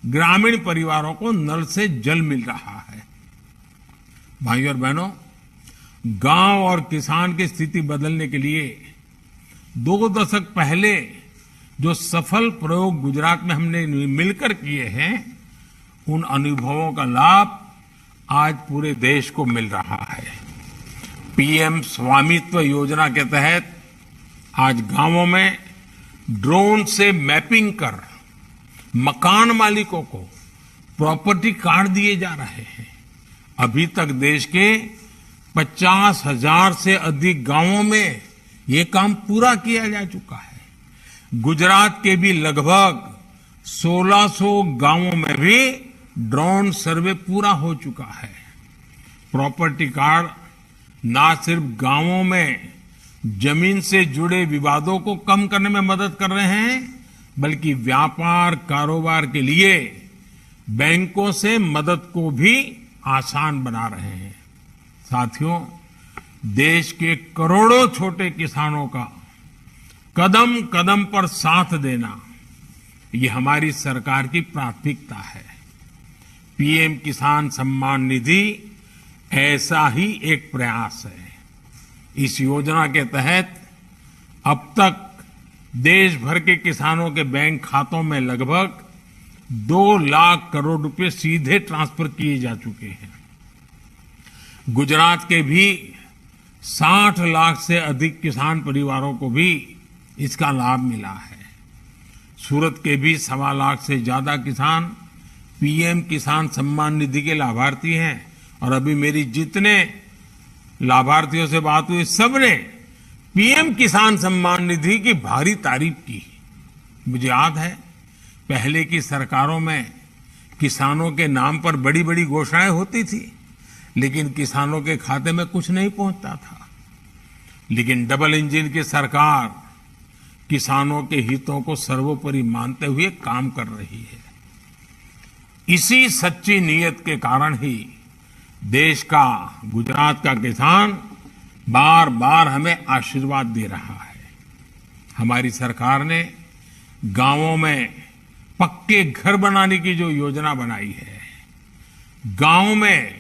Speaker 2: ग्रामीण परिवारों को नल से जल मिल रहा है। भाइयों और बहनों, गांव और किसान की स्थिति बदलने के लिए 2 दशक पहले जो सफल प्रयोग गुजरात में हमने मिलकर किए हैं, उन अनुभवों का लाभ आज पूरे देश को मिल रहा है। पीएम स्वामित्व योजना के तहत आज गांवों में ड्रोन से मैपिंग कर मकान मालिकों को प्रॉपर्टी कार्ड दिए जा रहे हैं। अभी तक देश के 50,000 से अधिक गांवों में ये काम पूरा किया जा चुका है। गुजरात के भी लगभग 1600 गांवों में भी ड्रोन सर्वे पूरा हो चुका है। प्रॉपर्टी कार्ड ना सिर्फ गांवों में जमीन से जुड़े विवादों को कम करने में मदद कर रहे हैं, बल्कि व्यापार कारोबार के लिए बैंकों से मदद को भी आसान बना रहे हैं। साथियों, देश के करोड़ों छोटे किसानों का कदम कदम पर साथ देना, ये हमारी सरकार की प्राथमिकता है। पीएम किसान सम्मान निधि ऐसा ही एक प्रयास है। इस योजना के तहत अब तक देश भर के किसानों के बैंक खातों में लगभग 2 लाख करोड़ रुपए सीधे ट्रांसफर किए जा चुके हैं। गुजरात के भी 60 लाख से अधिक किसान परिवारों को भी इसका लाभ मिला है। सूरत के भी 1.25 लाख से ज्यादा किसान पीएम किसान सम्मान निधि के लाभार्थी हैं और अभी मेरी जितने लाभार्थियों से बात हुई सबने पीएम किसान सम्मान निधि की भारी तारीफ की। मुझे याद है पहले की सरकारों में किसानों के नाम पर बड़ी बड़ी घोषणाएं होती थी, लेकिन किसानों के खाते में कुछ नहीं पहुंचता था। लेकिन डबल इंजन की सरकार किसानों के हितों को सर्वोपरि मानते हुए काम कर रही है। इसी सच्ची नीयत के कारण ही देश का, गुजरात का किसान बार बार हमें आशीर्वाद दे रहा है। हमारी सरकार ने गांवों में पक्के घर बनाने की जो योजना बनाई है, गांव में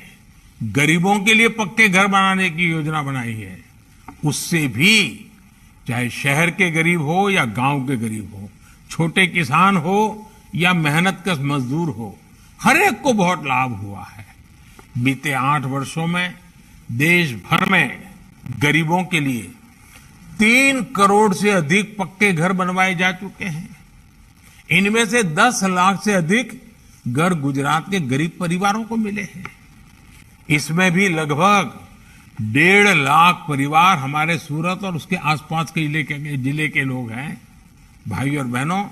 Speaker 2: गरीबों के लिए पक्के घर बनाने की योजना बनाई है, उससे भी चाहे शहर के गरीब हो या गांव के गरीब हो, छोटे किसान हो या मेहनतकश मजदूर हो, हर एक को बहुत लाभ हुआ है। बीते 8 वर्षों में देश भर में गरीबों के लिए 3 करोड़ से अधिक पक्के घर बनवाए जा चुके हैं। इनमें से 10 लाख से अधिक घर गुजरात के गरीब परिवारों को मिले हैं। इसमें भी लगभग 1.5 लाख परिवार हमारे सूरत और उसके आसपास के जिले के लोग हैं। भाई और बहनों,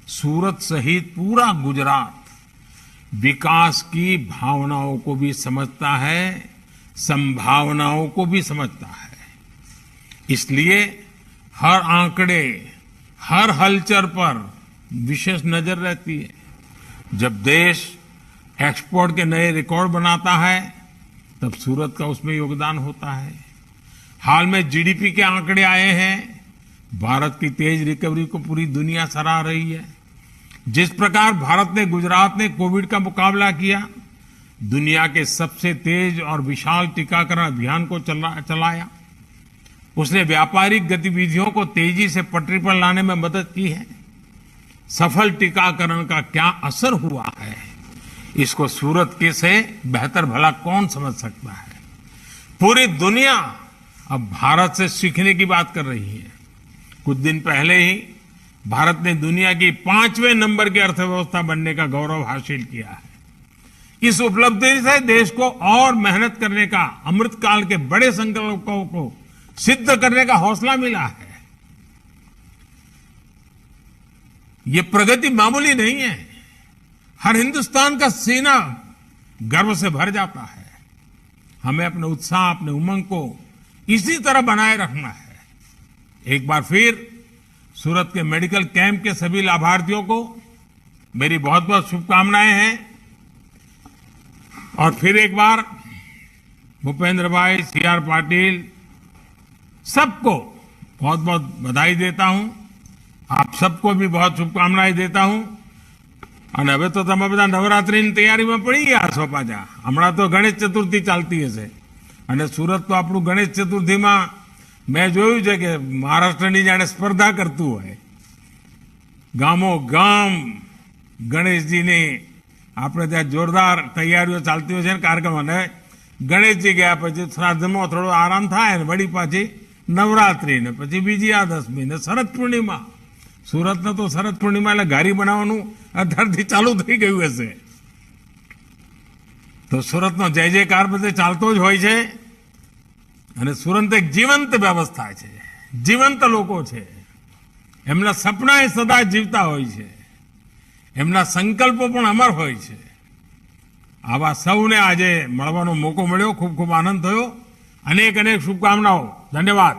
Speaker 2: सूरत सहित पूरा गुजरात विकास की भावनाओं को भी समझता है, संभावनाओं को भी समझता है। इसलिए हर आंकड़े, हर हलचल पर विशेष नजर रहती है। जब देश एक्सपोर्ट के नए रिकॉर्ड बनाता है तब सूरत का उसमें योगदान होता है। हाल में जीडीपी के आंकड़े आए हैं। भारत की तेज रिकवरी को पूरी दुनिया सराह रही है। जिस प्रकार भारत ने, गुजरात ने कोविड का मुकाबला किया, दुनिया के सबसे तेज और विशाल टीकाकरण अभियान को चलाया, उसने व्यापारिक गतिविधियों को तेजी से पटरी पर लाने में मदद की है। सफल टीकाकरण का क्या असर हुआ है, इसको सूरत के से बेहतर भला कौन समझ सकता है। पूरी दुनिया अब भारत से सीखने की बात कर रही है। कुछ दिन पहले ही भारत ने दुनिया की 5वें नंबर की अर्थव्यवस्था बनने का गौरव हासिल किया है। इस उपलब्धि से देश को और मेहनत करने का, अमृतकाल के बड़े संकल्पों को सिद्ध करने का हौसला मिला है। ये प्रगति मामूली नहीं है। हर हिंदुस्तान का सीना गर्व से भर जाता है। हमें अपने उत्साह, अपने उमंग को इसी तरह बनाए रखना है। एक बार फिर सूरत के मेडिकल कैंप के सभी लाभार्थियों को मेरी बहुत बहुत शुभकामनाएं हैं। और फिर एक बार भूपेंद्र भाई, सीआर पाटिल, सबको बहुत बहुत बधाई देता हूं। आप सबको भी बहुत शुभकामनाएं देता हूं। અને હવે તો તમે બધા નવરાત્રીની તૈયારીમાં પડી ગયા છો પાછા। હમણાં તો ગણેશ ચતુર્થી ચાલતી હશે અને સુરત તો આપણું ગણેશ ચતુર્થીમાં મેં જોયું છે કે મહારાષ્ટ્રની જાણે સ્પર્ધા કરતું હોય। ગામો ગામ ગણેશજીની આપણે ત્યાં જોરદાર તૈયારીઓ ચાલતી હોય છે ને કાર્યક્રમ। અને ગણેશજી ગયા પછી શ્રાદ્ધમાં થોડો આરામ થાય ને વળી પાછી નવરાત્રી ને પછી વિજયાદશમી ને શરદ પૂર્ણિમા। સુરતને તો શરદ પૂર્ણિમા એટલે ઘારી બનાવવાનું અત્યારથી ચાલુ થઈ ગયું હશે। તો સુરતનો જય જયકાર બધે ચાલતો જ હોય છે। અને સુરત એક જીવંત વ્યવસ્થા છે, જીવંત લોકો છે। એમના સપના એ સદા જીવતા હોય છે, એમના સંકલ્પો પણ અમર હોય છે। આવા સૌને આજે મળવાનો મોકો મળ્યો, ખૂબ ખૂબ આનંદ થયો। અનેક અનેક શુભકામનાઓ। ધન્યવાદ।